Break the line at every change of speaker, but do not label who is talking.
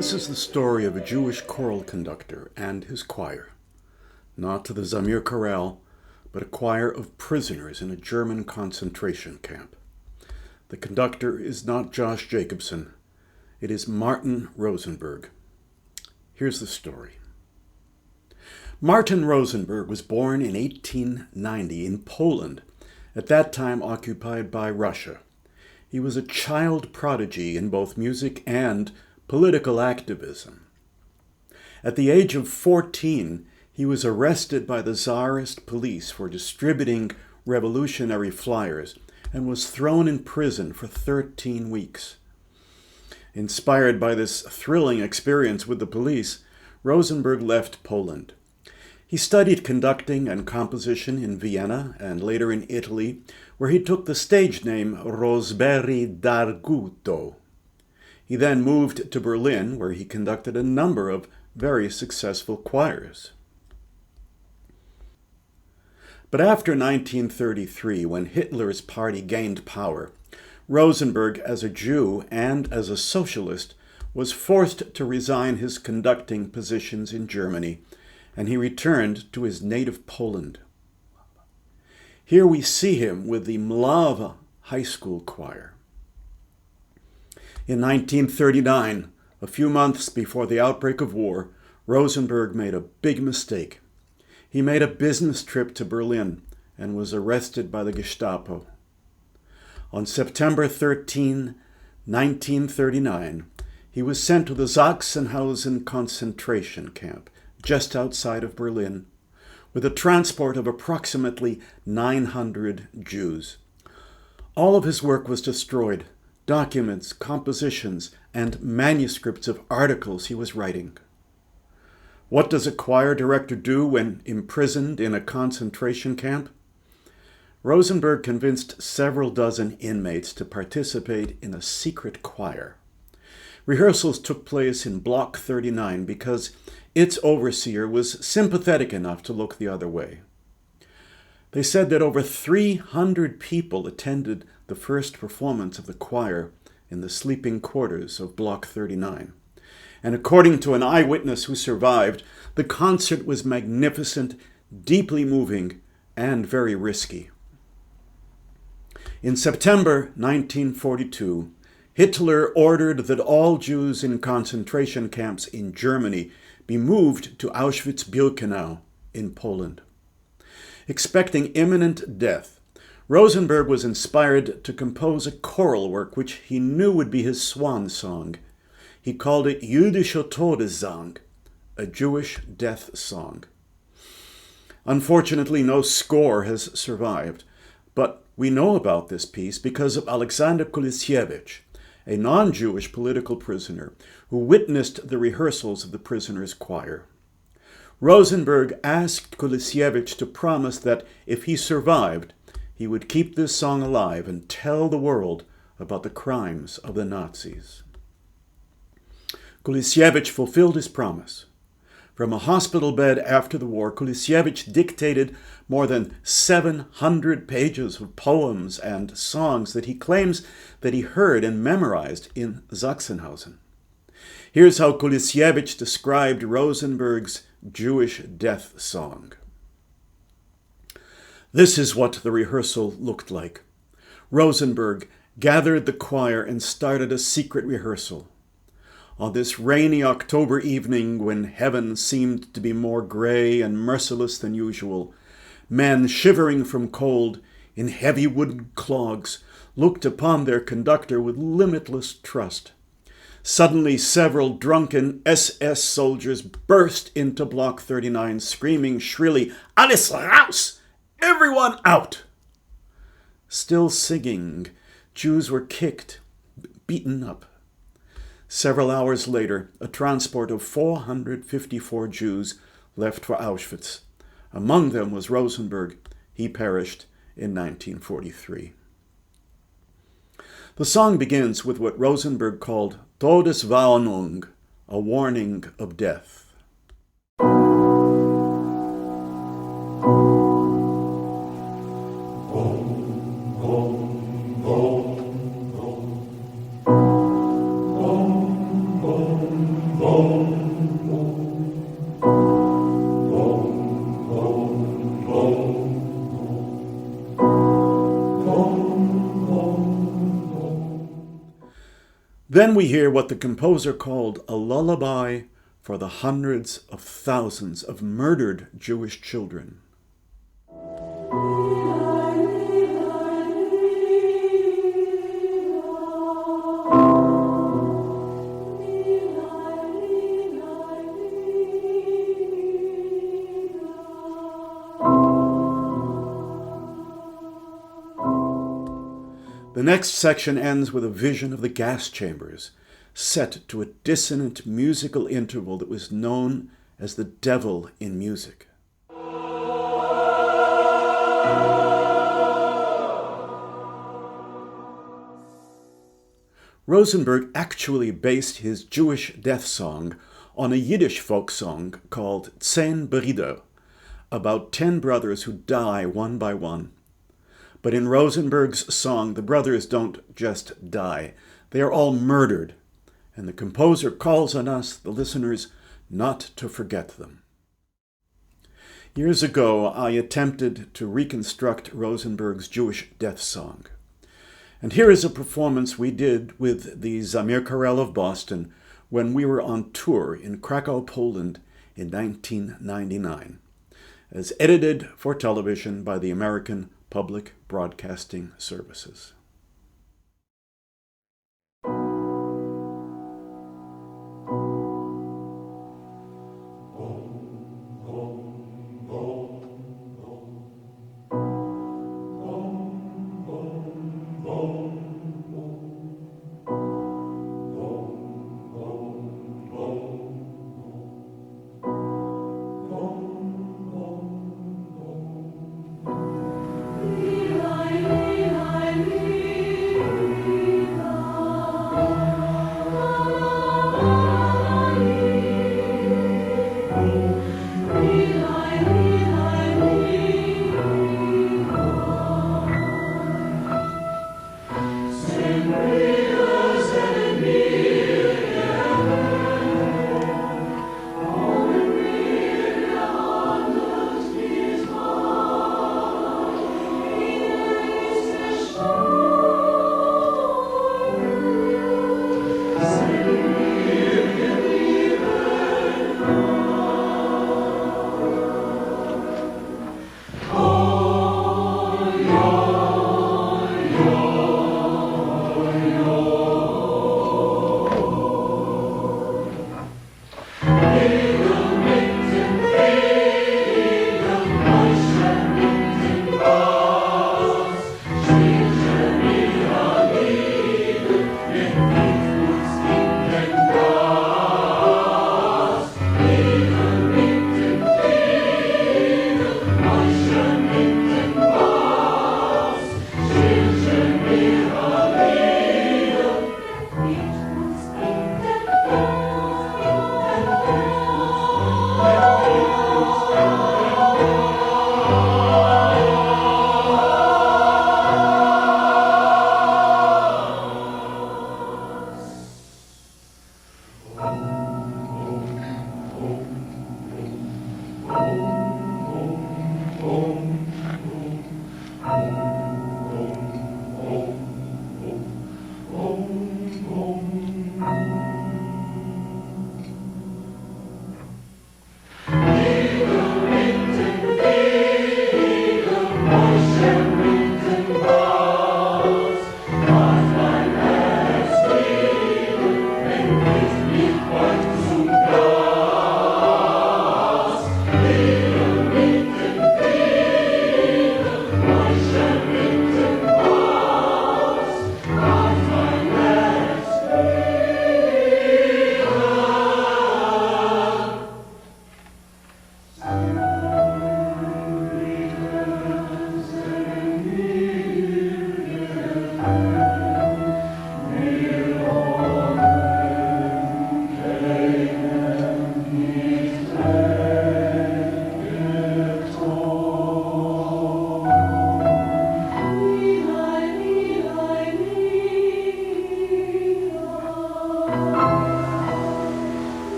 This is the story of a Jewish choral conductor and his choir. Not to the Zamir Chorale, but a choir of prisoners in a German concentration camp. The conductor is not Josh Jacobson. It is Martin Rosenberg. Here's the story. Martin Rosenberg was born in 1890 in Poland, at that time occupied by Russia. He was a child prodigy in both music and political activism. At the age of 14, he was arrested by the Tsarist police for distributing revolutionary flyers and was thrown in prison for 13 weeks. Inspired by this thrilling experience with the police, Rosenberg left Poland. He studied conducting and composition in Vienna and later in Italy, where he took the stage name Rosberry d'Arguto. He then moved to Berlin, where he conducted a number of very successful choirs. But after 1933, when Hitler's party gained power, Rosenberg, as a Jew and as a socialist, was forced to resign his conducting positions in Germany, and he returned to his native Poland. Here we see him with the Mlawa High School Choir. In 1939, a few months before the outbreak of war, Rosenberg made a big mistake. He made a business trip to Berlin and was arrested by the Gestapo. On September 13, 1939, he was sent to the Sachsenhausen concentration camp, just outside of Berlin, with a transport of approximately 900 Jews. All of his work was destroyed, documents, compositions, and manuscripts of articles he was writing. What does a choir director do when imprisoned in a concentration camp? Rosenberg convinced several dozen inmates to participate in a secret choir. Rehearsals took place in Block 39 because its overseer was sympathetic enough to look the other way. They said that over 300 people attended the first performance of the choir in the sleeping quarters of Block 39. And according to an eyewitness who survived, the concert was magnificent, deeply moving, and very risky. In September 1942, Hitler ordered that all Jews in concentration camps in Germany be moved to Auschwitz-Birkenau in Poland. Expecting imminent death, Rosenberg was inspired to compose a choral work which he knew would be his swan song. He called it Jüdischer Todessang, a Jewish death song. Unfortunately, no score has survived, but we know about this piece because of Alexander Kulisiewicz, a non-Jewish political prisoner who witnessed the rehearsals of the prisoners' choir. Rosenberg asked Kulisiewicz to promise that if he survived, he would keep this song alive and tell the world about the crimes of the Nazis. Kulisiewicz fulfilled his promise. From a hospital bed after the war, Kulisiewicz dictated more than 700 pages of poems and songs that he claims that he heard and memorized in Sachsenhausen. Here's how Kulisiewicz described Rosenberg's Jewish death song. This is what the rehearsal looked like. Rosenberg gathered the choir and started a secret rehearsal. On this rainy October evening, when heaven seemed to be more gray and merciless than usual, men shivering from cold in heavy wooden clogs looked upon their conductor with limitless trust. Suddenly, several drunken SS soldiers burst into Block 39, screaming shrilly, "Alles raus! Everyone out!" Still singing, Jews were kicked, beaten up. Several hours later, a transport of 454 Jews left for Auschwitz. Among them was Rosenberg. He perished in 1943. The song begins with what Rosenberg called Todeswarnung, a warning of death. Then we hear what the composer called a lullaby for the hundreds of thousands of murdered Jewish children. The next section ends with a vision of the gas chambers, set to a dissonant musical interval that was known as the devil in music. Rosenberg actually based his Jewish death song on a Yiddish folk song called Tsen about 10 brothers who die one by one. But in Rosenberg's song, the brothers don't just die. They are all murdered, and the composer calls on us, the listeners, not to forget them. Years ago, I attempted to reconstruct Rosenberg's Jewish death song. And here is a performance we did with the Zamir Chorale of Boston when we were on tour in Krakow, Poland in 1999, as edited for television by the American Public Broadcasting Services.
Sing